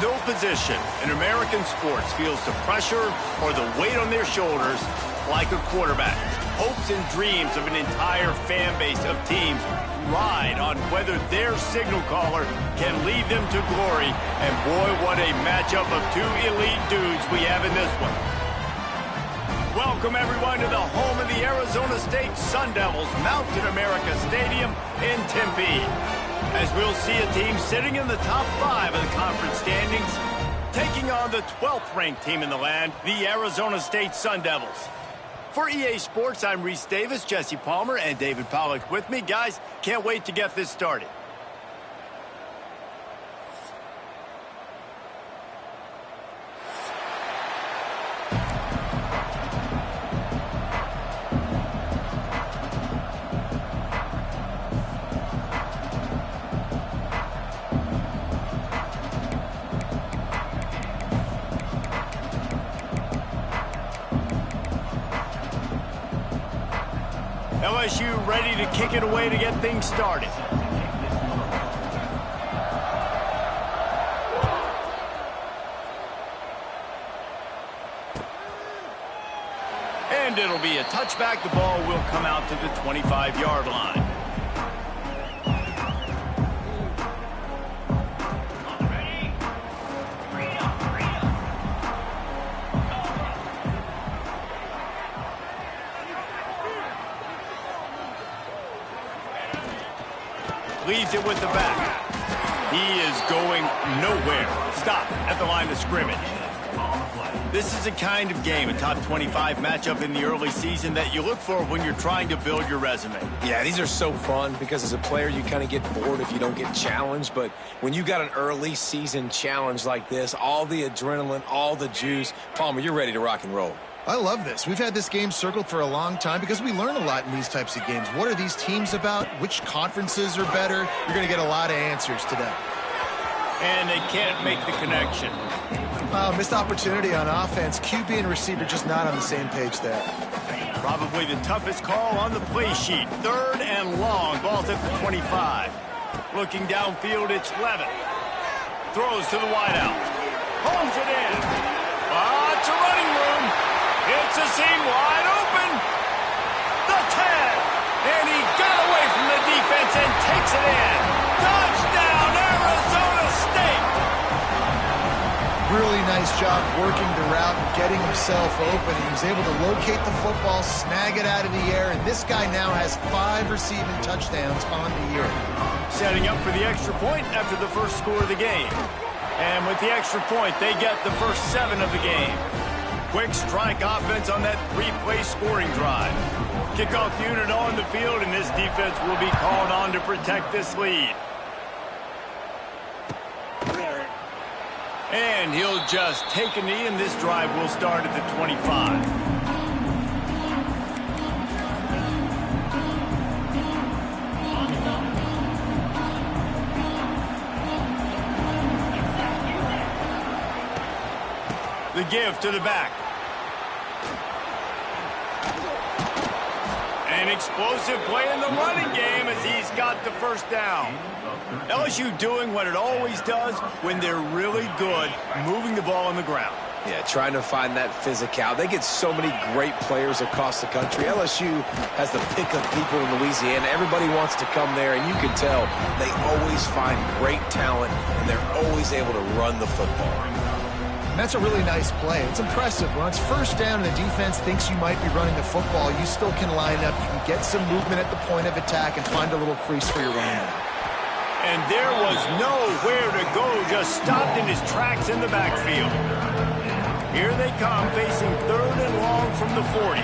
No position in American sports feels the pressure or the weight on their shoulders like a quarterback. Hopes and dreams of an entire fan base of teams ride on whether their signal caller can lead them to glory. And boy, what a matchup of two elite dudes we have in this one. Welcome, everyone, to the home of the Arizona State Sun Devils, Mountain America Stadium in Tempe. As we'll see a team sitting in the top 5 of the conference standings, taking on the 12th-ranked team in the land, the Arizona State Sun Devils. For EA Sports, I'm Reese Davis, Jesse Palmer, and David Pollack with me. Guys, can't wait to get this started. LSU ready to kick it away to get things started. And it'll be a touchback. The ball will come out to the 25-yard line. Leads it with the back. He is going nowhere. Stop at the line of scrimmage. This is a kind of game, a top 25 matchup in the early season that you look for when you're trying to build your resume. Yeah, these are so fun because as a player, you kind of get bored if you don't get challenged. But when you got an early season challenge like this, all the adrenaline, all the juice, Palmer, you're ready to rock and roll. I love this. We've had this game circled for a long time because we learn a lot in these types of games. What are these teams about? Which conferences are better? You're going to get a lot of answers today. And they can't make the connection. Missed opportunity on offense. QB and receiver just not on the same page there. Probably the toughest call on the play sheet. 3rd and long. Ball's at the 25. Looking downfield, it's Levin. Throws to the wideout. Holds it in. Lots of running room. It's a seam wide open. The 10. And he got away from the defense and takes it in. Touchdown, Arizona State. Really nice job working the route and getting himself open. He was able to locate the football, snag it out of the air, and this guy now has 5 receiving touchdowns on the year. Setting up for the extra point after the first score of the game. And with the extra point, they get the first 7 of the game. Quick strike offense on that 3-play scoring drive. Kickoff unit on the field, and this defense will be called on to protect this lead. And he'll just take a knee, and this drive will start at the 25. The give to the back. An explosive play in the running game as he's got the first down. LSU doing what it always does when they're really good, moving the ball on the ground. Yeah, trying to find that physical. They get so many great players across the country. LSU has the pick of people in Louisiana. Everybody wants to come there, and you can tell they always find great talent, and they're always able to run the football. And that's a really nice play. It's impressive. When it's first down and the defense thinks you might be running the football, you still can line up. You can get some movement at the point of attack and find a little crease for your running back. And there was nowhere to go, just stopped in his tracks in the backfield. Here they come, facing 3rd and long from the 40.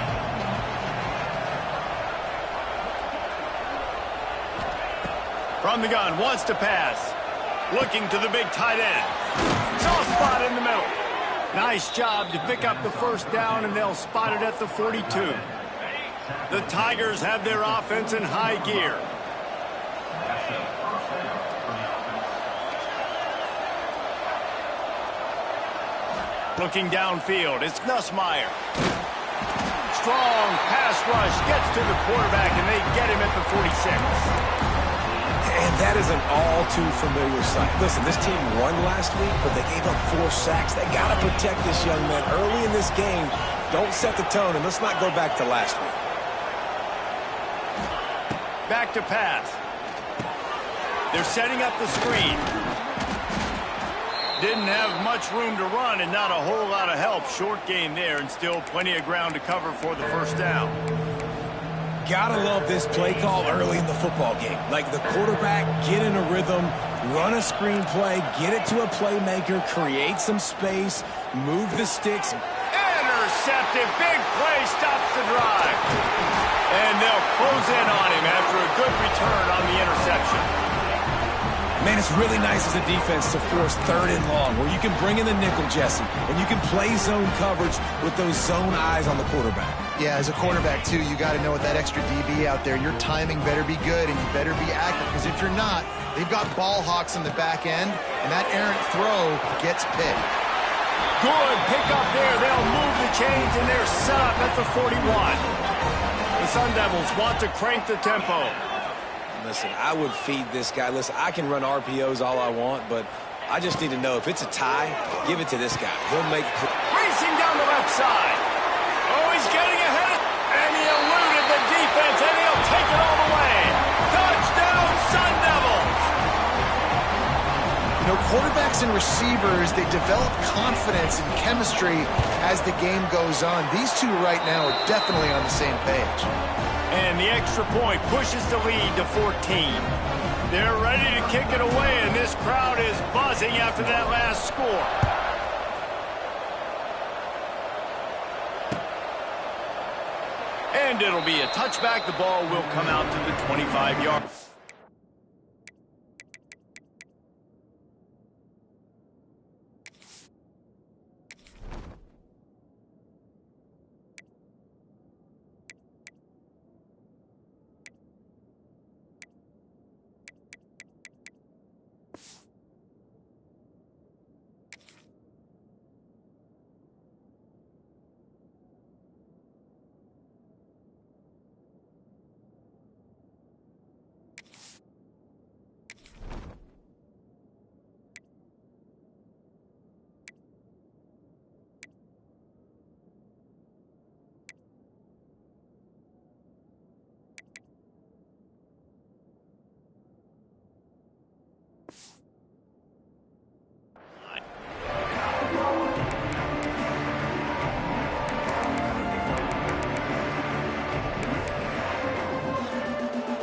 From the gun, wants to pass. Looking to the big tight end. Soft spot in the middle. Nice job to pick up the first down, and they'll spot it at the 42. The Tigers have their offense in high gear. Looking downfield, it's Nussmeier. Strong pass rush, gets to the quarterback, and they get him at the 46. And that is an all-too-familiar sight. Listen, this team won last week, but they gave up 4 sacks. They got to protect this young man early in this game. Don't set the tone, and let's not go back to last week. Back to pass. They're setting up the screen. Didn't have much room to run and not a whole lot of help. Short game there and still plenty of ground to cover for the first down. Gotta love this play call early in the football game. Like the quarterback, get in a rhythm, run a screen play, get it to a playmaker, create some space, move the sticks. Intercepted. Big play stops the drive. And they'll close in on him after a good return on the interception. Man, it's really nice as a defense to force 3rd and long, where you can bring in the nickel, Jesse, and you can play zone coverage with those zone eyes on the quarterback. Yeah, as a quarterback, too, you got to know with that extra DB out there, your timing better be good and you better be accurate, because if you're not, they've got ball hawks in the back end, and that errant throw gets picked. Good pickup there. They'll move the chains, and they're set up at the 41. The Sun Devils want to crank the tempo. Listen, I would feed this guy. Listen, I can run RPOs all I want, but I just need to know if it's a tie, give it to this guy. He'll make... Racing down the left side. Oh, he's getting ahead. And he eluded the defense, and he'll take it all the way. Touchdown, Sun Devils. You know, quarterbacks and receivers, they develop confidence and chemistry as the game goes on. These two right now are definitely on the same page. And the extra point pushes the lead to 14. They're ready to kick it away, and this crowd is buzzing after that last score. And it'll be a touchback. The ball will come out to the 25-yard.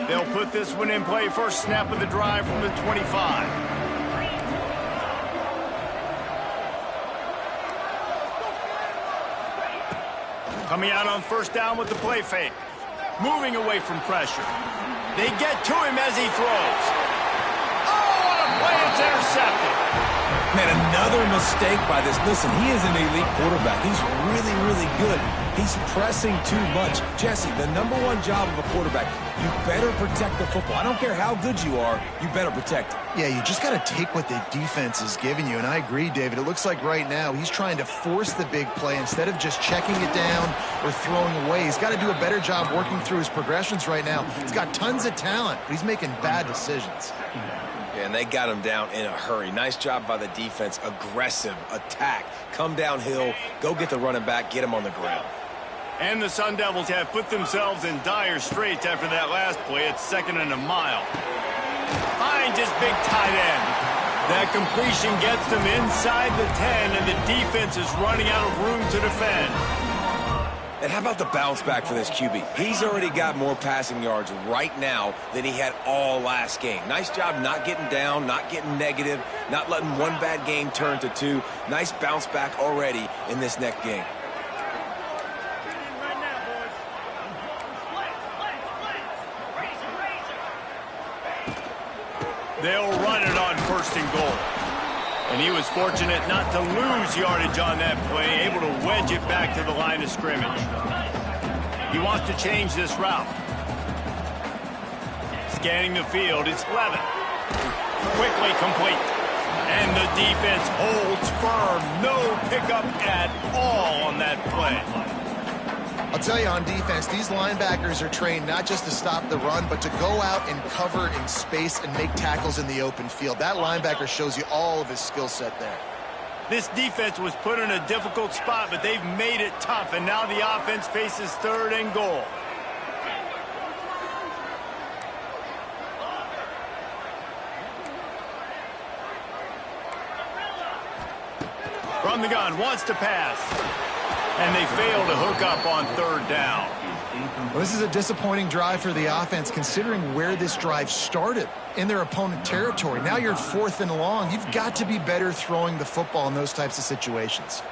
They'll put this one in play. First snap of the drive from the 25. Coming out on first down with the play fake. Moving away from pressure. They get to him as he throws. Oh, what a play. It's intercepted. Man, another mistake by this. Listen, he is an elite quarterback. He's really, really good. He's pressing too much. Jesse, the #1 job of a quarterback, you better protect the football. I don't care how good you are, you better protect it. Yeah, you just got to take what the defense is giving you, and I agree, David. It looks like right now he's trying to force the big play instead of just checking it down or throwing away. He's got to do a better job working through his progressions right now. He's got tons of talent, but he's making bad decisions. Yeah, and they got him down in a hurry. Nice job by the defense. Aggressive, attack, come downhill, go get the running back, get him on the ground. And the Sun Devils have put themselves in dire straits after that last play. It's 2nd and a mile. Finds his big tight end. That completion gets them inside the 10, and the defense is running out of room to defend. And how about the bounce back for this QB? He's already got more passing yards right now than he had all last game. Nice job not getting down, not getting negative, not letting one bad game turn to 2. Nice bounce back already in this next game. They'll run it on 1st and goal. And he was fortunate not to lose yardage on that play, able to wedge it back to the line of scrimmage. He wants to change this route. Scanning the field, it's Levin. Quickly complete. And the defense holds firm. No pickup at all on that play. I'll tell you, on defense, these linebackers are trained not just to stop the run, but to go out and cover in space and make tackles in the open field. That linebacker shows you all of his skill set there. This defense was put in a difficult spot, but they've made it tough, and now the offense faces 3rd and goal. From the gun, wants to pass. And they fail to hook up on 3rd down. Well, this is a disappointing drive for the offense, considering where this drive started, in their opponent territory. Now you're 4th and long. You've got to be better throwing the football in those types of situations.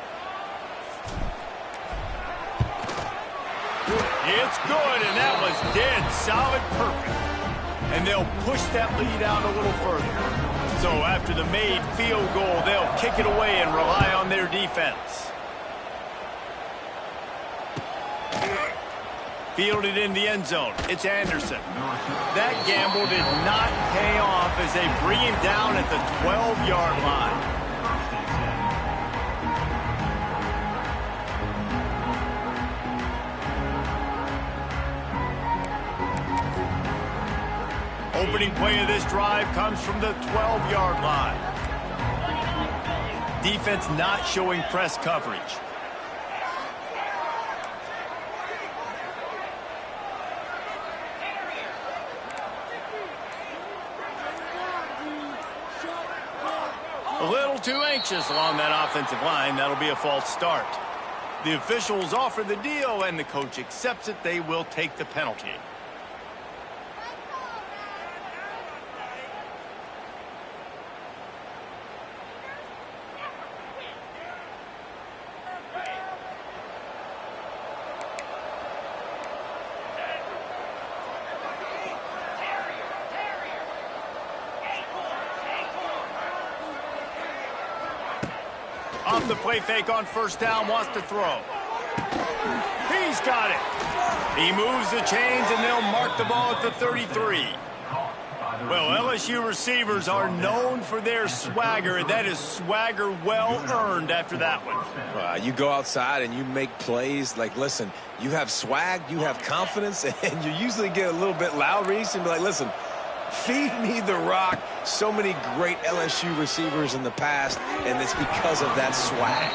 It's good, and that was dead solid, perfect. And they'll push that lead out a little further. So after the made field goal, they'll kick it away and rely on their defense. Fielded in the end zone. It's Anderson. That gamble did not pay off as they bring him down at the 12-yard line. Opening play of this drive comes from the 12-yard line. Defense not showing press coverage. A little too anxious along that offensive line. That'll be a false start. The officials offer the deal, and the coach accepts it. They will take the penalty. Off the play fake on 1st down, wants to throw. He's got it. He moves the chains, and they'll mark the ball at the 33. Well, LSU receivers are known for their swagger, and that is swagger well earned after that one. You go outside and you make plays. Like, listen, you have swag, you have confidence, and you usually get a little bit loud, Reese, and be like, listen, feed me the rock. So many great LSU receivers in the past, and it's because of that swag.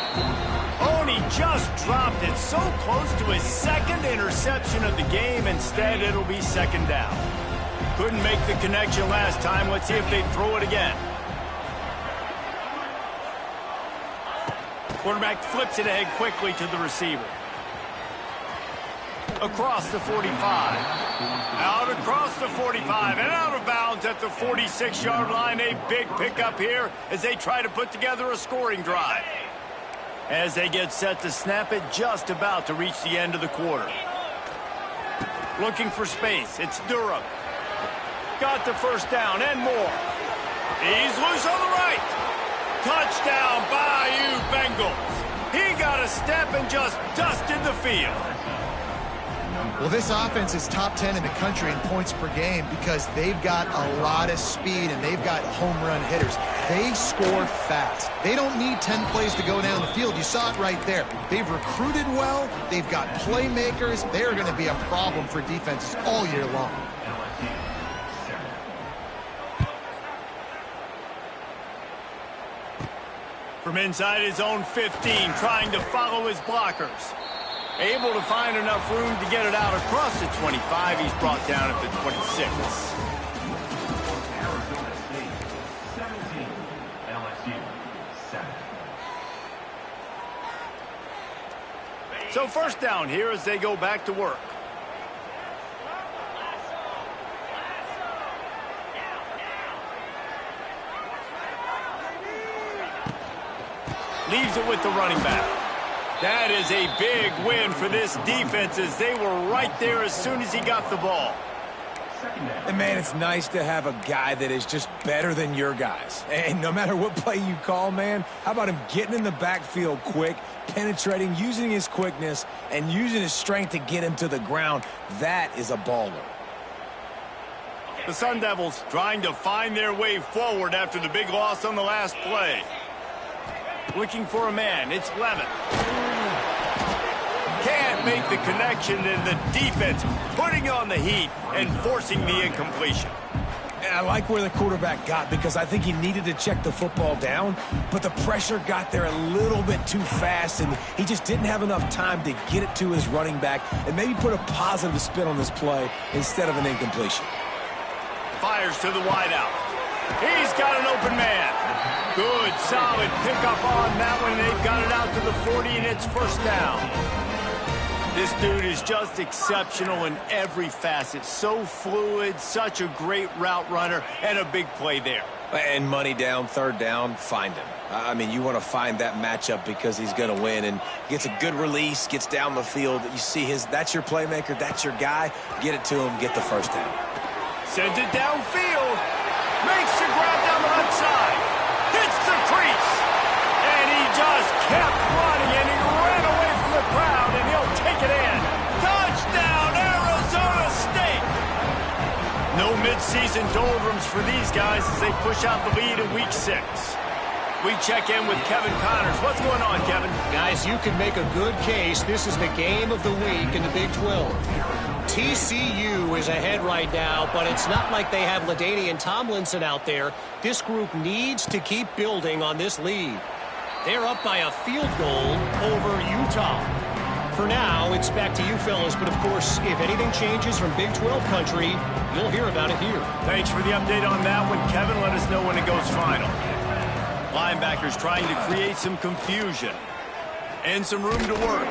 Oh, and he just dropped it so close to his 2nd interception of the game. Instead, it'll be 2nd down. Couldn't make the connection last time. Let's see if they throw it again. Quarterback flips it ahead quickly to the receiver. Across the 45. Out across the 45 and out of bounds at the 46-yard line. A big pickup here as they try to put together a scoring drive. As they get set to snap it, just about to reach the end of the quarter. Looking for space. It's Durham. Got the 1st down and more. He's loose on the right. Touchdown, Bayou Bengals. He got a step and just dusted the field. Well, this offense is top 10 in the country in points per game because they've got a lot of speed and they've got home run hitters. They score fast. They don't need 10 plays to go down the field. You saw it right there. They've recruited well. They've got playmakers. They're going to be a problem for defenses all year long. From inside his own 15, trying to follow his blockers. Able to find enough room to get it out across the 25. He's brought down at the 26. Arizona State, 17. LSU, 7. So 1st down here as they go back to work. Leaves it with the running back. That is a big win for this defense as they were right there as soon as he got the ball. And, man, it's nice to have a guy that is just better than your guys. And no matter what play you call, man, how about him getting in the backfield quick, penetrating, using his quickness, and using his strength to get him to the ground? That is a baller. The Sun Devils trying to find their way forward after the big loss on the last play. Looking for a man. It's Levin. Can't make the connection, and the defense putting on the heat and forcing the incompletion. And I like where the quarterback got, because I think he needed to check the football down, but the pressure got there a little bit too fast, and he just didn't have enough time to get it to his running back and maybe put a positive spin on this play instead of an incompletion. Fires to the wideout. He's got an open man. Good, solid pickup on that one. They've got it out to the 40, and it's first down. This dude is just exceptional in every facet. So fluid, such a great route runner, and a big play there. And money down, third down, find him. I mean, you want to find that matchup because he's going to win, and gets a good release, gets down the field. You see that's your playmaker, that's your guy. Get it to him, get the first down. Sends it downfield. Makes the grab down the left side. Hits the crease. And he just kept running, and he ran away from the crowd, and he'll take it in. Touchdown, Arizona State! No midseason doldrums for these guys as they push out the lead in Week 6. We check in with Kevin Connors. What's going on, Kevin? Guys, you can make a good case. This is the game of the week in the Big 12. TCU is ahead right now, but it's not like they have LaDainian Tomlinson out there. This group needs to keep building on this lead. They're up by a field goal over Utah. For now, it's back to you fellas, but of course, if anything changes from Big 12 country, you'll hear about it here. Thanks for the update on that one, Kevin. Let us know when it goes final. Linebackers trying to create some confusion and some room to work.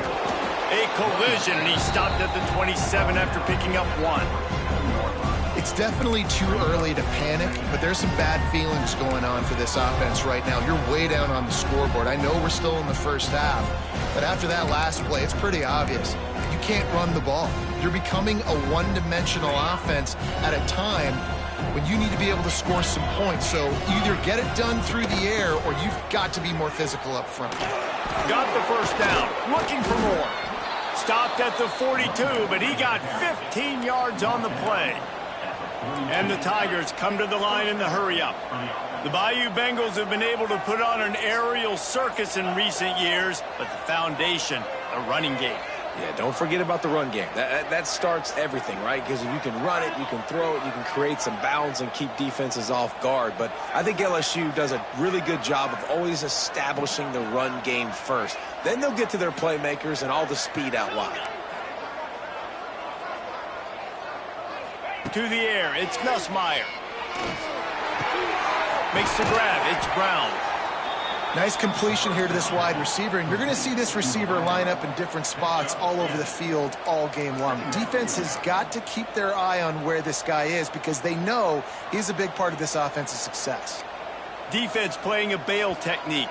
A collision, and he stopped at the 27 after picking up 1. It's definitely too early to panic, but there's some bad feelings going on for this offense right now. You're way down on the scoreboard. I know we're still in the first half, but after that last play, it's pretty obvious. You can't run the ball. You're becoming a one-dimensional offense at a time when you need to be able to score some points. So either get it done through the air, or you've got to be more physical up front. Got the first down, looking for more. Stopped at the 42, but he got 15 yards on the play. And the Tigers come to the line in the hurry-up. The Bayou Bengals have been able to put on an aerial circus in recent years, but the foundation, the running game. Yeah, don't forget about the run game. That starts everything, right? Because if you can run it, you can throw it, you can create some bounds and keep defenses off guard. But I think LSU does a really good job of always establishing the run game first. Then they'll get to their playmakers and all the speed out wide. To the air, it's Nussmeier. Makes the grab, it's Brown. Nice completion here to this wide receiver, and you're going to see this receiver line up in different spots all over the field all game long. Defense has got to keep their eye on where this guy is, because they know he's a big part of this offense's success. Defense playing a bail technique.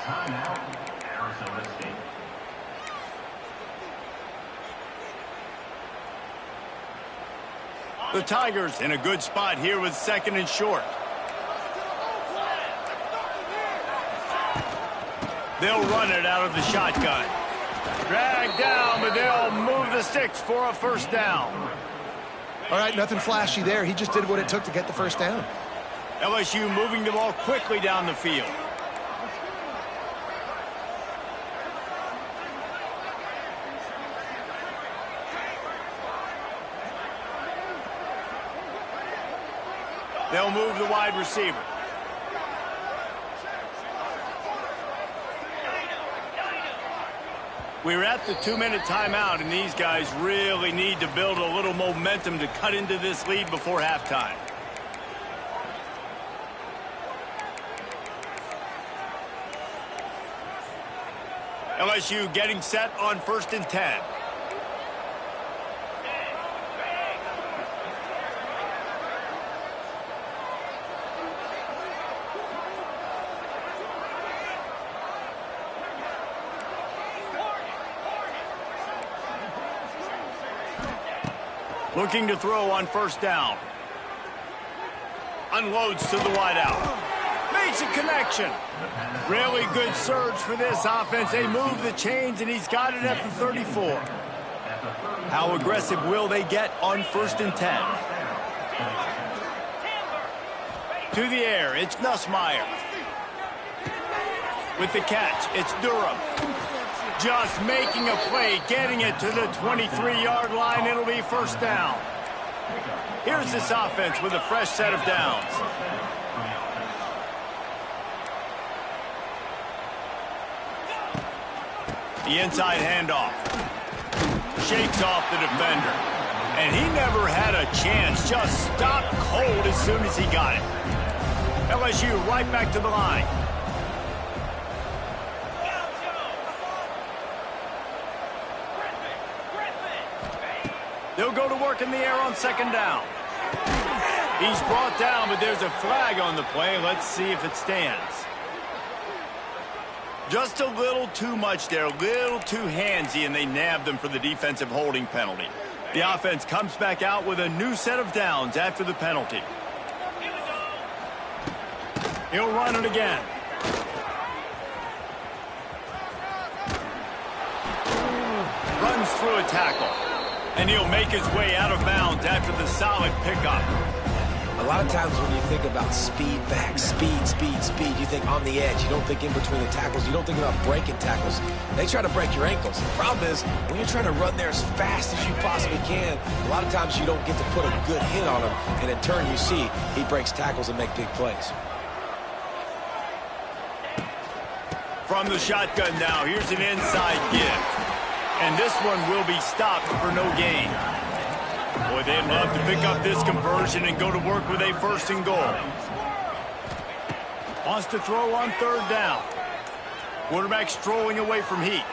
Timeout, Arizona State. The Tigers in a good spot here with 2nd and short. They'll run it out of the shotgun. Drag down, but they'll move the sticks for a first down. All right, nothing flashy there. He just did what it took to get the first down. LSU moving the ball quickly down the field. They'll move the wide receiver. We're at the 2-minute timeout, and these guys really need to build a little momentum to cut into this lead before halftime. LSU getting set on 1st and 10. Looking to throw on 1st down. Unloads to the wideout. Makes a connection. Really good surge for this offense. They move the chains, and he's got it at the 34. How aggressive will they get on 1st and 10? To the air, it's Nussmeier. With the catch, it's Durham. Just making a play, getting it to the 23-yard line. It'll be first down. Here's this offense with a fresh set of downs. The inside handoff. Shakes off the defender. And he never had a chance. Just stopped cold as soon as he got it. LSU right back to the line. They'll go to work in the air on second down. He's brought down, but there's a flag on the play. Let's see if it stands. Just a little too much there, a little too handsy, and they nabbed them for the defensive holding penalty. The offense comes back out with a new set of downs after the penalty. He'll run it again. Runs through a tackle. And he'll make his way out of bounds after the solid pickup. A lot of times when you think about speed back, speed, you think on the edge. You don't think in between the tackles. You don't think about breaking tackles. They try to break your ankles. The problem is when you're trying to run there as fast as you possibly can, a lot of times you don't get to put a good hit on him. And in turn, you see he breaks tackles and make big plays. From the shotgun now, here's an inside give. And this one will be stopped for no gain. Boy, they'd love to pick up this conversion and go to work with a first and goal. Wants to throw on third down. Quarterback strolling away from heat.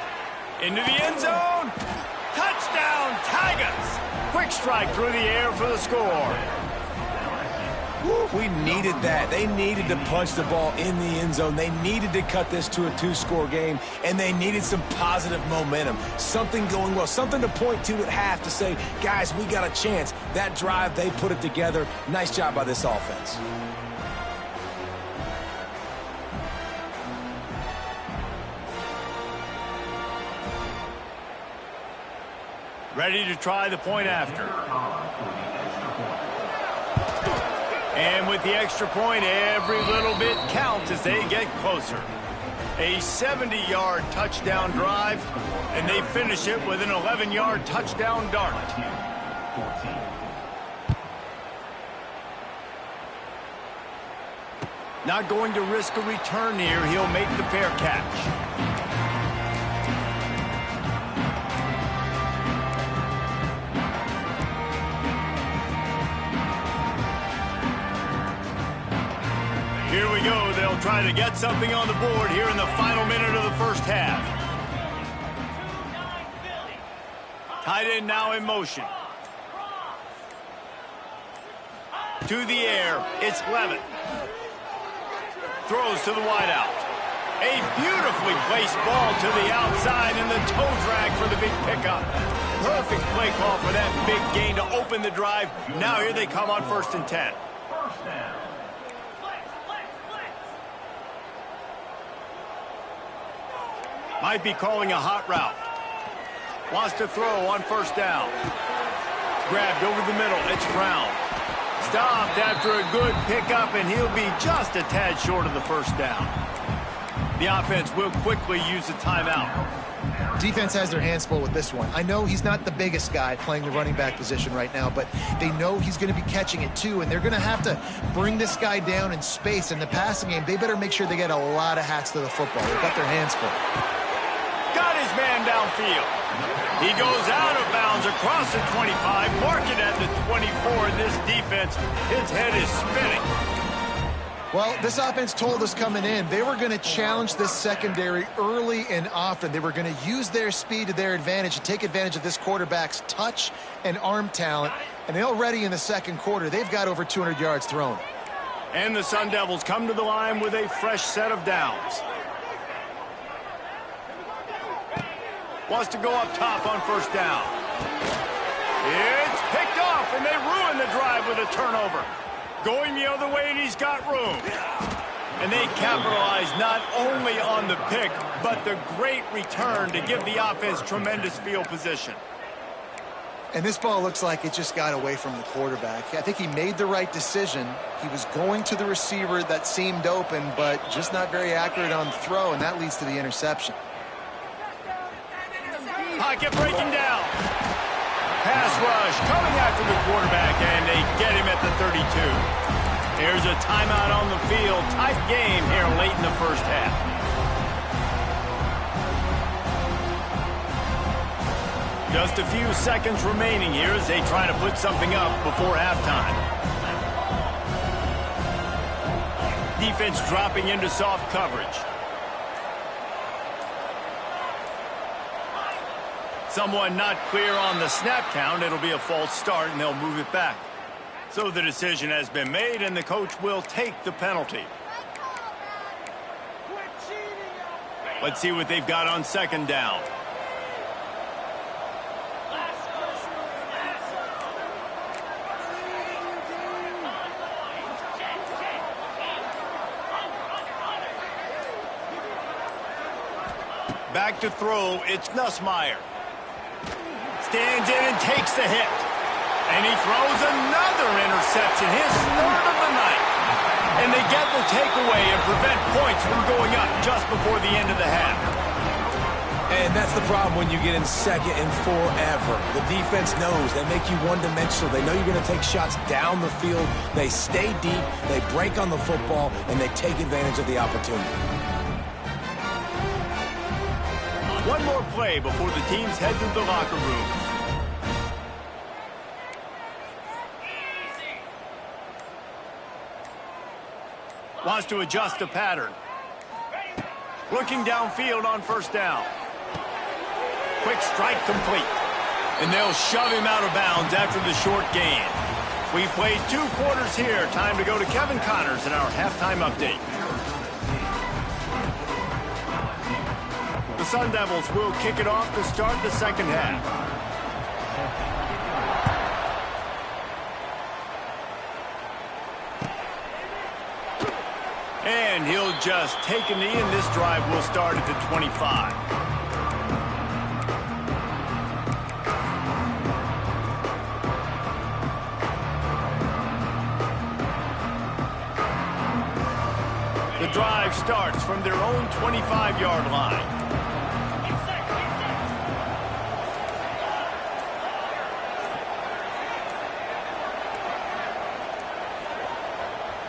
Into the end zone. Touchdown, Tigers. Quick strike through the air for the score. We needed that. They needed to punch the ball in the end zone. They needed to cut this to a 2-score game, and they needed some positive momentum. Something going well, something to point to at half to say, guys, we got a chance. That drive, they put it together. Nice job by this offense. Ready to try the point after. And with the extra point, every little bit counts as they get closer. A 70-yard touchdown drive, and they finish it with an 11-yard touchdown dart. Not going to risk a return here. He'll make the fair catch. Here we go. They'll try to get something on the board here in the final minute of the first half. Tight end now in motion. To the air. It's Levitt. Throws to the wideout. A beautifully placed ball to the outside and the toe drag for the big pickup. Perfect play call for that big gain to open the drive. Now here they come on 1st and 10. Might be calling a hot route. Wants to throw on 1st down. Grabbed over the middle. It's Brown. Stopped after a good pickup, and he'll be just a tad short of the 1st down. The offense will quickly use a timeout. Defense has their hands full with this one. I know he's not the biggest guy playing the running back position right now, but they know he's going to be catching it too, and they're going to have to bring this guy down in space. In the passing game, they better make sure they get a lot of hats to the football. They've got their hands full. Got his man downfield. He goes out of bounds across the 25, mark it at the 24. This defense, his head is spinning. Well, this offense told us coming in they were going to challenge this secondary early and often. They were going to use their speed to their advantage and take advantage of this quarterback's touch and arm talent. And already in the second quarter, they've got over 200 yards thrown. And the Sun Devils come to the line with a fresh set of downs. Wants to go up top on 1st down. It's picked off, and they ruin the drive with a turnover. Going the other way, and he's got room. And they capitalize not only on the pick, but the great return to give the offense tremendous field position. And this ball looks like it just got away from the quarterback. I think he made the right decision. He was going to the receiver that seemed open, but just not very accurate on the throw, and that leads to the interception. Pocket breaking down. Pass rush coming after the quarterback, and they get him at the 32. There's a timeout on the field. Tight game here late in the first half. Just a few seconds remaining here as they try to put something up before halftime. Defense dropping into soft coverage. Someone not clear on the snap count. It'll be a false start, and they'll move it back. So the decision has been made, and the coach will take the penalty. Let's see what they've got on second down. Back to throw, it's Nussmeier. Stands in and takes the hit. And he throws another interception, his third of the night. And they get the takeaway and prevent points from going up just before the end of the half. And that's the problem when you get in second and forever. The defense knows they make you one-dimensional. They know you're going to take shots down the field. They stay deep, they break on the football, and they take advantage of the opportunity. One more play before the teams head to the locker rooms. Wants to adjust the pattern. Looking downfield on first down. Quick strike complete. And they'll shove him out of bounds after the short gain. We've played 2 quarters here. Time to go to Kevin Connors in our halftime update. The Sun Devils will kick it off to start the second half. And he'll just take a knee, and this drive will start at the 25. The drive starts from their own 25-yard line.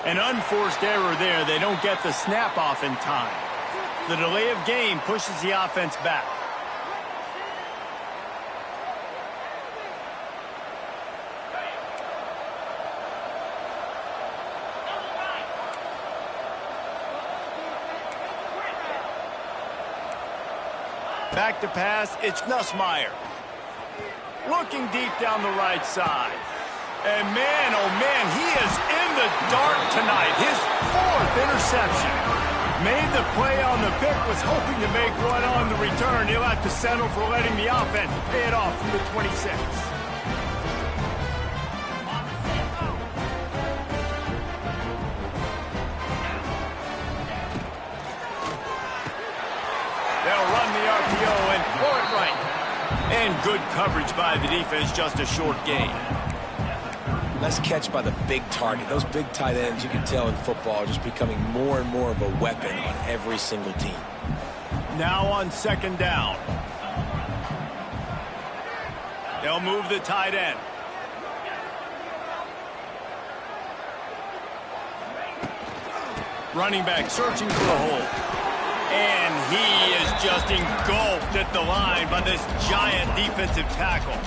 An unforced error there. They don't get the snap off in time. The delay of game pushes the offense back. Back to pass, it's Nussmeier. Looking deep down the right side. And man, oh man, he is in the dark tonight. His 4th interception. Made the play on the pick, was hoping to make one on the return. He'll have to settle for letting the offense pay it off from the 26. They'll run the RPO and pull it right. And good coverage by the defense, just a short gain. Nice catch by the big target. Those big tight ends, you can tell in football, are just becoming more and more of a weapon on every single team. Now on second down. They'll move the tight end. Running back searching for a hole. And he is just engulfed at the line by this giant defensive tackle.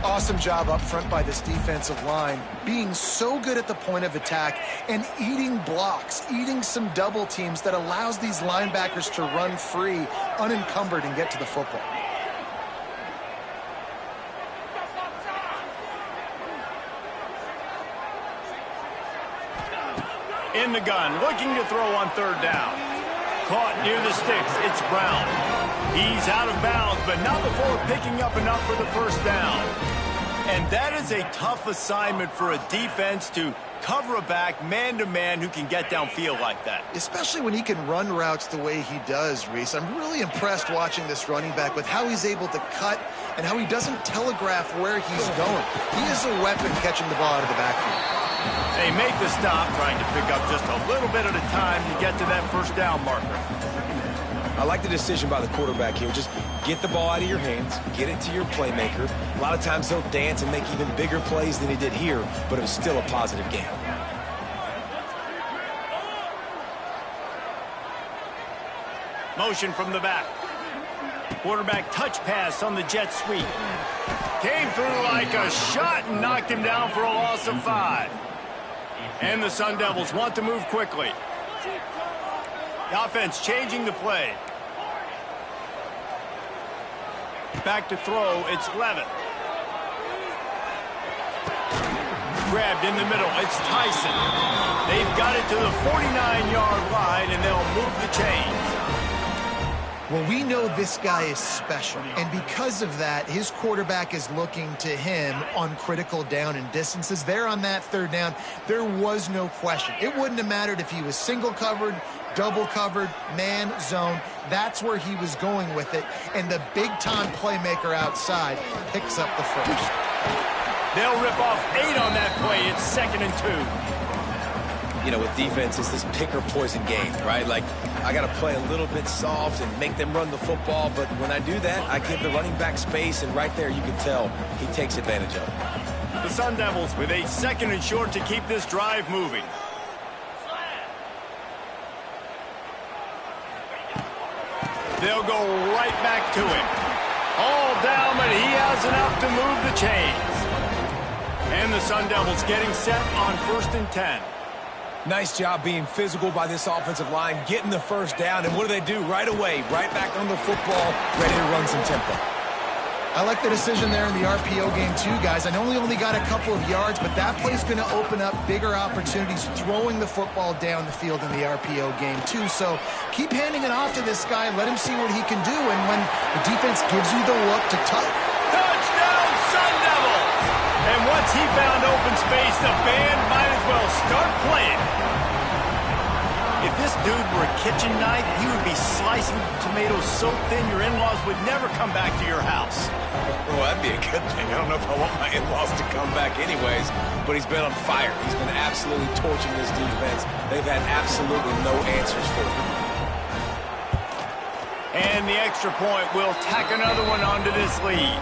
Awesome job up front by this defensive line, being so good at the point of attack and eating blocks, eating some double teams that allows these linebackers to run free, unencumbered, and get to the football. In the gun, looking to throw on third down. Caught near the sticks, it's Brown. He's out of bounds, but not before picking up enough for the first down. And that is a tough assignment for a defense to cover a back man-to-man who can get downfield like that. Especially when he can run routes the way he does, Reese. I'm really impressed watching this running back with how he's able to cut and how he doesn't telegraph where he's going. He is a weapon catching the ball out of the backfield. They make the stop, trying to pick up just a little bit at a time to get to that first down marker. I like the decision by the quarterback here. Just get the ball out of your hands, get it to your playmaker. A lot of times he'll dance and make even bigger plays than he did here, but it was still a positive game. Motion from the back. Quarterback touch pass on the jet sweep. Came through like a shot and knocked him down for a loss of 5. And the Sun Devils want to move quickly. The offense changing the play. Back to throw, it's Levitt. Grabbed in the middle, it's Tyson. They've got it to the 49-yard line, and they'll move the chains. Well, we know this guy is special, and because of that, his quarterback is looking to him on critical down and distances. There on that third down, there was no question. It wouldn't have mattered if he was single covered, double covered, man, zone. That's where he was going with it, and the big-time playmaker outside picks up the first. They'll rip off 8 on that play. It's 2nd and 2. You know, with defense, it's this pick or poison game, right? Like, I got to play a little bit soft and make them run the football, but when I do that, I give the running back space, and right there you can tell he takes advantage of it. The Sun Devils with a 2nd and short to keep this drive moving. They'll go right back to him. All down, but he has enough to move the chains. And the Sun Devils getting set on 1st and 10. Nice job being physical by this offensive line, getting the first down, and what do? Right away, right back on the football, ready to run some tempo. I like the decision there in the RPO game too, guys. I know he only got a couple of yards, but that play's going to open up bigger opportunities throwing the football down the field in the RPO game too. So keep handing it off to this guy. Let him see what he can do, and when the defense gives you the look to Touchdown, Sun Devils! And once he found open space, the band might as well start playing. If this dude were a kitchen knife, he would be slicing tomatoes so thin your in-laws would never come back to your house. Well, that'd be a good thing. I don't know if I want my in-laws to come back anyways, but he's been on fire. He's been absolutely torching this defense. They've had absolutely no answers for him. And the extra point will tack another one onto this lead.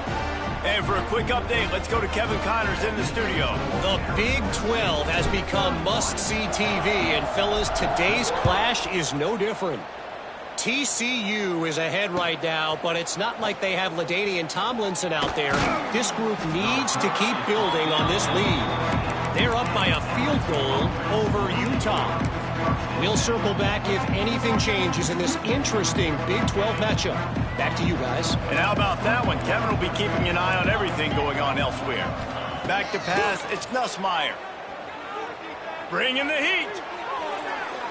And for a quick update, let's go to Kevin Connors in the studio. The Big 12 has become must-see TV, and fellas, today's clash is no different. TCU is ahead right now, but it's not like they have LaDainian Tomlinson out there. This group needs to keep building on this lead. They're up by a field goal over Utah. We'll circle back if anything changes in this interesting Big 12 matchup. Back to you guys. And how about that one? Kevin will be keeping an eye on everything going on elsewhere. Back to pass, it's Nussmeier. Bringing the heat.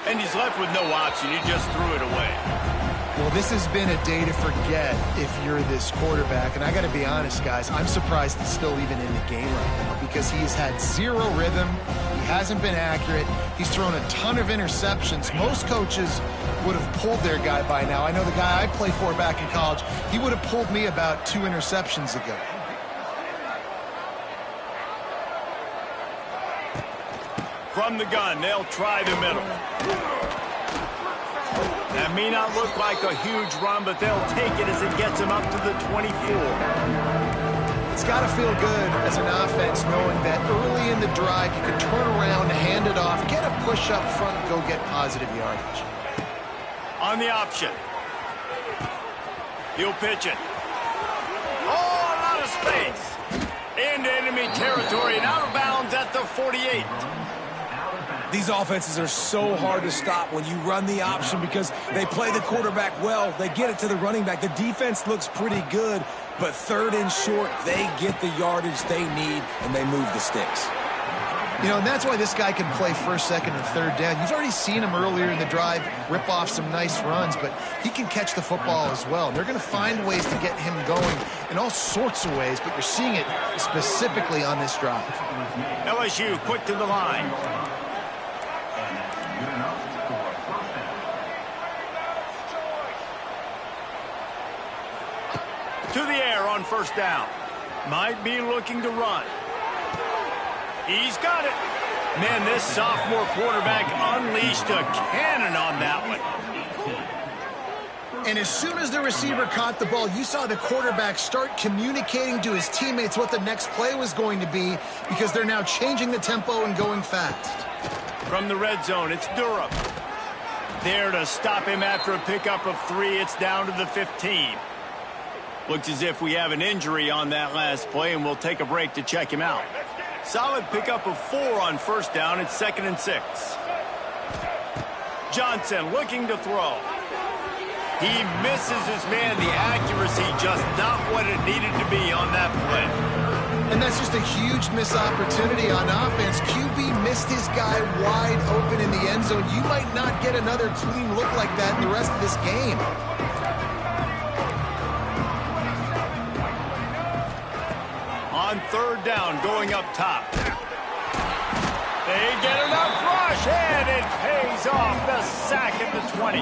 And he's left with no option. He just threw it away. Well, this has been a day to forget if you're this quarterback. And I got to be honest, guys, I'm surprised he's still even in the game right now because he has had zero rhythm. He hasn't been accurate. He's thrown a ton of interceptions. Most coaches would have pulled their guy by now. I know the guy I played for back in college, he would have pulled me about 2 interceptions ago. From the gun, they'll try the middle. That may not look like a huge run, but they'll take it as it gets them up to the 24. It's got to feel good as an offense knowing that early in the drive you can turn around, hand it off, get a push up front, and go get positive yardage. On the option. He'll pitch it. Oh, a lot of space. Into enemy territory and out of bounds at the 48. These offenses are so hard to stop when you run the option because they play the quarterback well. They get it to the running back. The defense looks pretty good, but 3rd and short, they get the yardage they need, and they move the sticks. You know, and that's why this guy can play first, second, and third down. You've already seen him earlier in the drive rip off some nice runs, but he can catch the football as well. They're going to find ways to get him going in all sorts of ways, but you're seeing it specifically on this drive. LSU quick to the line. To the air on first down. Might be looking to run. He's got it. Man, this sophomore quarterback unleashed a cannon on that one. And as soon as the receiver caught the ball, you saw the quarterback start communicating to his teammates what the next play was going to be, because they're now changing the tempo and going fast. From the red zone, it's Durham. There to stop him after a pickup of 3. It's down to the 15. Looks as if we have an injury on that last play, and we'll take a break to check him out. Solid pickup of 4 on first down. It's 2nd and 6. Johnson looking to throw. He misses his man. The accuracy just not what it needed to be on that play. And that's just a huge missed opportunity on offense. QB missed his guy wide open in the end zone. You might not get another clean look like that in the rest of this game. On third down, going up top. They get enough rush, and it pays off. The sack at the 20.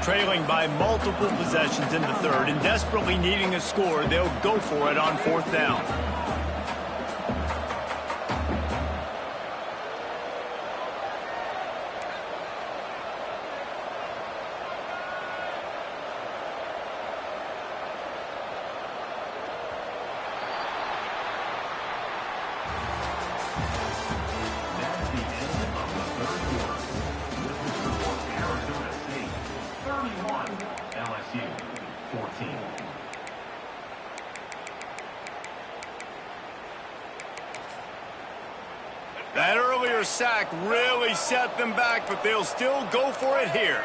Trailing by multiple possessions in the third and desperately needing a score, they'll go for it on fourth down. That earlier sack really set them back, but they'll still go for it here.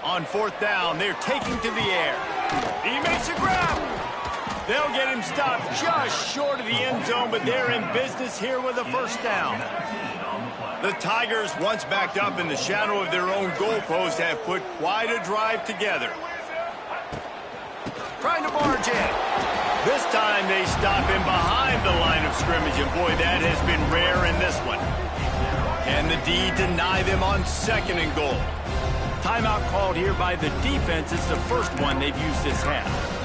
On fourth down, they're taking to the air. He makes a grab. They'll get him stopped just short of the end zone, but they're in business here with a first down. The Tigers, once backed up in the shadow of their own goalpost, have put quite a drive together. Trying to barge in. This time they stop him behind the line of scrimmage, and boy, that has been rare in this one. Can the D deny them on 2nd and goal? Timeout called here by the defense. It's the first one they've used this half.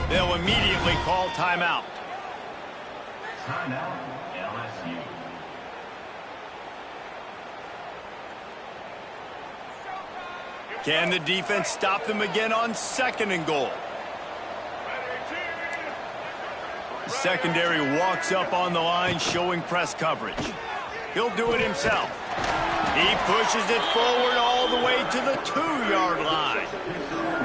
They'll immediately call timeout. Timeout, LSU. Can the defense stop them again on 2nd and goal? The secondary walks up on the line, showing press coverage. He'll do it himself. He pushes it forward all the way to the 2-yard line.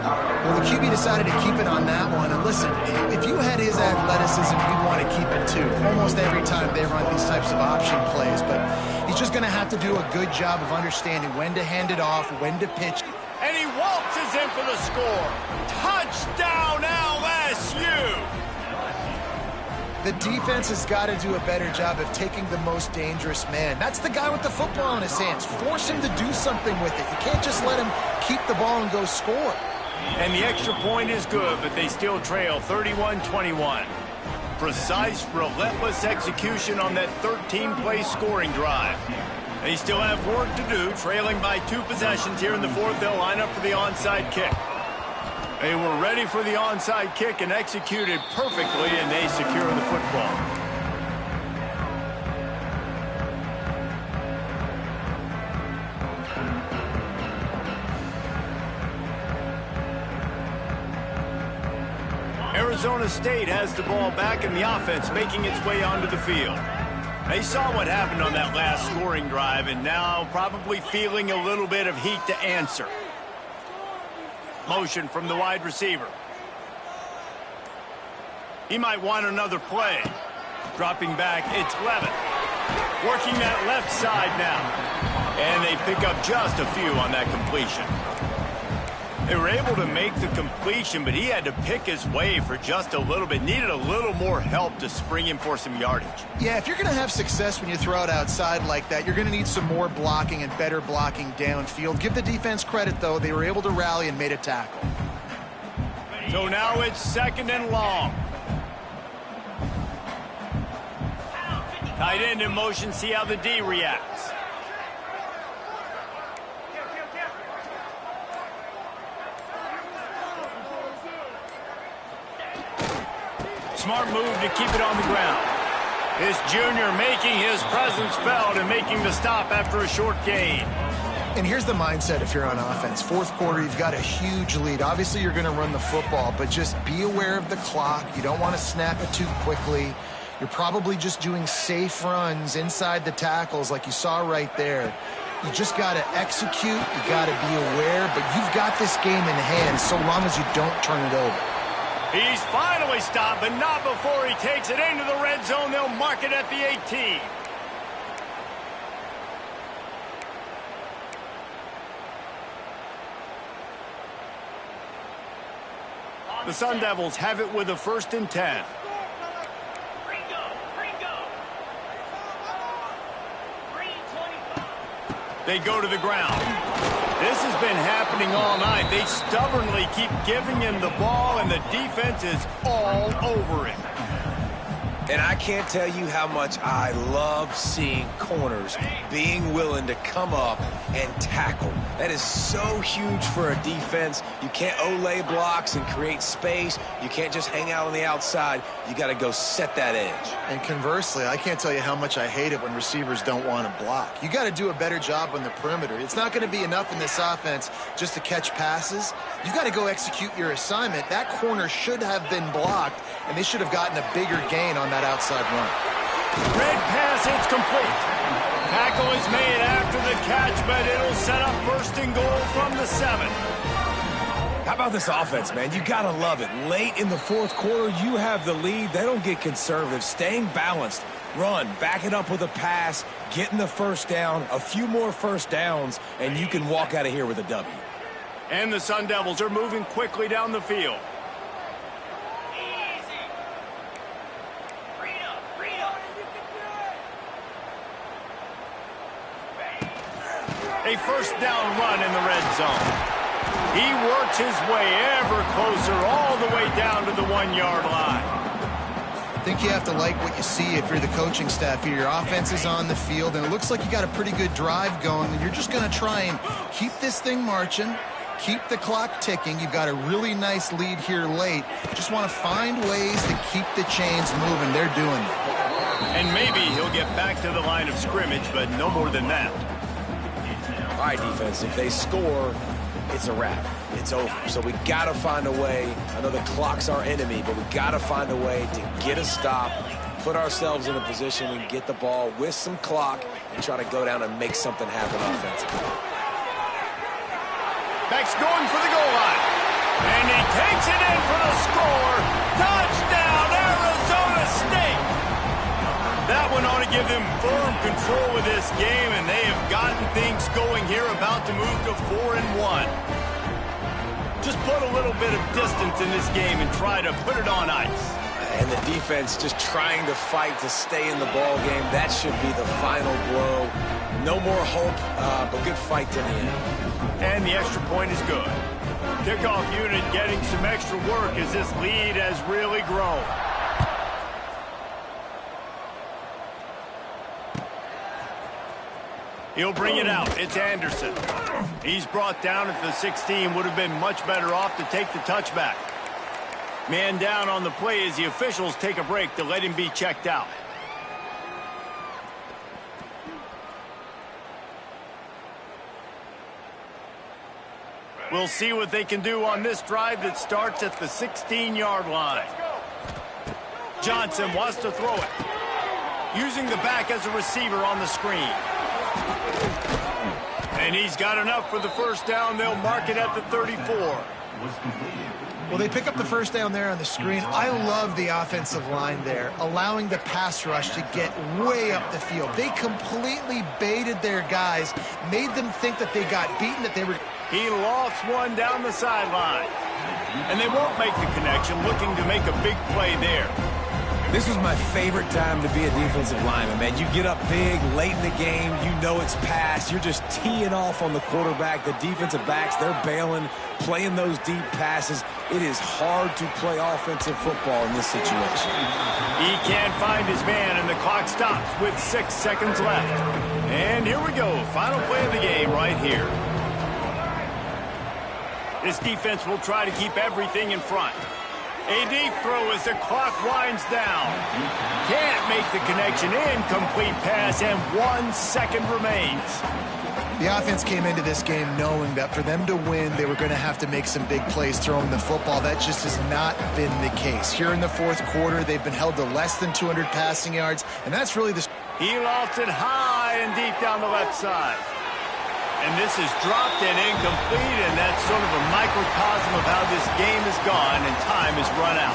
Well, the QB decided to keep it on that one. And listen, if you had his athleticism, you'd want to keep it too. Almost every time they run these types of option plays. But he's just going to have to do a good job of understanding when to hand it off, when to pitch. And he waltzes in for the score. Touchdown, LSU! The defense has got to do a better job of taking the most dangerous man. That's the guy with the football in his hands. Force him to do something with it. You can't just let him keep the ball and go score. And the extra point is good, but they still trail 31-21. Precise, relentless execution on that 13-play scoring drive. They still have work to do, trailing by 2 possessions here in the fourth. They'll line up for the onside kick. They were ready for the onside kick and executed perfectly, and they secure the football. Arizona State has the ball back, and the offense making its way onto the field. They saw what happened on that last scoring drive, and now probably feeling a little bit of heat to answer. Motion from the wide receiver. He might want another play. Dropping back, it's Levitt. Working that left side now. And they pick up just a few on that completion. They were able to make the completion, but he had to pick his way for just a little bit. Needed a little more help to spring him for some yardage. Yeah, if you're going to have success when you throw it outside like that, you're going to need some more blocking and better blocking downfield. Give the defense credit, though. They were able to rally and made a tackle. So now it's 2nd and long. Tight end in motion, see how the D reacts. Smart move to keep it on the ground. This junior making his presence felt and making the stop after a short gain. And here's the mindset if you're on offense. 4th quarter, you've got a huge lead. Obviously, you're going to run the football, but just be aware of the clock. You don't want to snap it too quickly. You're probably just doing safe runs inside the tackles like you saw right there. You just got to execute. You got to be aware, but you've got this game in hand so long as you don't turn it over. He's finally stopped, but not before he takes it into the red zone. They'll mark it at the 18. The Sun Devils have it with a 1st and 10. They go to the ground. This has been happening all night. They stubbornly keep giving him the ball, and the defense is all over it. And I can't tell you how much I love seeing corners being willing to come up and tackle. That is so huge for a defense. You can't olay blocks and create space. You can't just hang out on the outside. You got to go set that edge. And conversely, I can't tell you how much I hate it when receivers don't want to block. You got to do a better job on the perimeter. It's not going to be enough in this offense just to catch passes. You've got to go execute your assignment. That corner should have been blocked, and they should have gotten a bigger gain on that outside run. Red pass, it's complete. Tackle is made after the catch, but it'll set up 1st and goal from the 7. How about this offense, man? You got to love it. Late in the 4th quarter, you have the lead. They don't get conservative. Staying balanced. Run, back it up with a pass, getting the 1st down, a few more 1st downs, and you can walk out of here with a W. And the Sun Devils are moving quickly down the field. A 1st down run in the red zone. He works his way ever closer all the way down to the 1-yard line. I think you have to like what you see if you're the coaching staff here. Your offense is on the field, and it looks like you got a pretty good drive going, and you're just going to try and keep this thing marching, keep the clock ticking. You've got a really nice lead here late. Just want to find ways to keep the chains moving. They're doing it. And maybe he'll get back to the line of scrimmage, but no more than that. All right, defense, if they score, it's a wrap. It's over. So we got to find a way. I know the clock's our enemy, but we got to find a way to get a stop, put ourselves in a position and get the ball with some clock and try to go down and make something happen offensively. Beck's going for the goal line. And he takes it in for the score. Touchdown, Arizona State. That one ought to give them firm control of this game, and they have gotten things going here, about to move to 4-1. Just put a little bit of distance in this game and try to put it on ice. And the defense just trying to fight to stay in the ball game. That should be the final blow. No more hope, but good fight to the end. And the extra point is good. Kickoff unit getting some extra work as this lead has really grown. He'll bring it out. It's Anderson. He's brought down at the 16. Would have been much better off to take the touchback. Man down on the play as the officials take a break to let him be checked out. We'll see what they can do on this drive that starts at the 16-yard line. Johnson wants to throw it. Using the back as a receiver on the screen. And he's got enough for the 1st down. They'll mark it at the 34. Well, they pick up the first down there on the screen. I love the offensive line there, allowing the pass rush to get way up the field. They completely baited their guys, made them think that they got beaten, that they were... He lofts one down the sideline. And they won't make the connection, looking to make a big play there. This was my favorite time to be a defensive lineman, man. You get up big, late in the game, you know it's past. You're just teeing off on the quarterback. The defensive backs, they're bailing, playing those deep passes. It is hard to play offensive football in this situation. He can't find his man, and the clock stops with 6 seconds left. And here we go, final play of the game right here. This defense will try to keep everything in front. A deep throw as the clock winds down. Can't make the connection. Incomplete pass, and 1 second remains. The offense came into this game knowing that for them to win, they were going to have to make some big plays throwing the football. That just has not been the case. Here in the fourth quarter, they've been held to less than 200 passing yards, and that's really the... He lofts it high and deep down the left side. And this is dropped and incomplete, and that's sort of a microcosm of how this game has gone, and time has run out.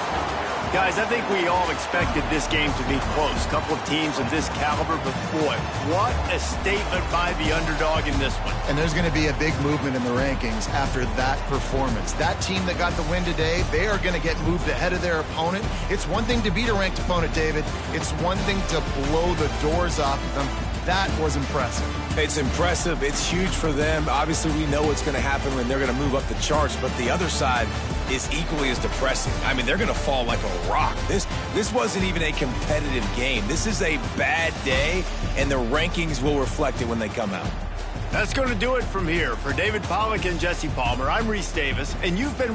Guys, I think we all expected this game to be close. A couple of teams of this caliber, but boy, what a statement by the underdog in this one. And there's going to be a big movement in the rankings after that performance. That team that got the win today, they are going to get moved ahead of their opponent. It's one thing to beat a ranked opponent, David. It's one thing to blow the doors off of them. That was impressive. It's impressive. It's huge for them. Obviously, we know what's going to happen when they're going to move up the charts, but the other side is equally as depressing. I mean, they're going to fall like a rock. This wasn't even a competitive game. This is a bad day, and the rankings will reflect it when they come out. That's going to do it from here. For David Pollack and Jesse Palmer, I'm Reese Davis, and you've been watching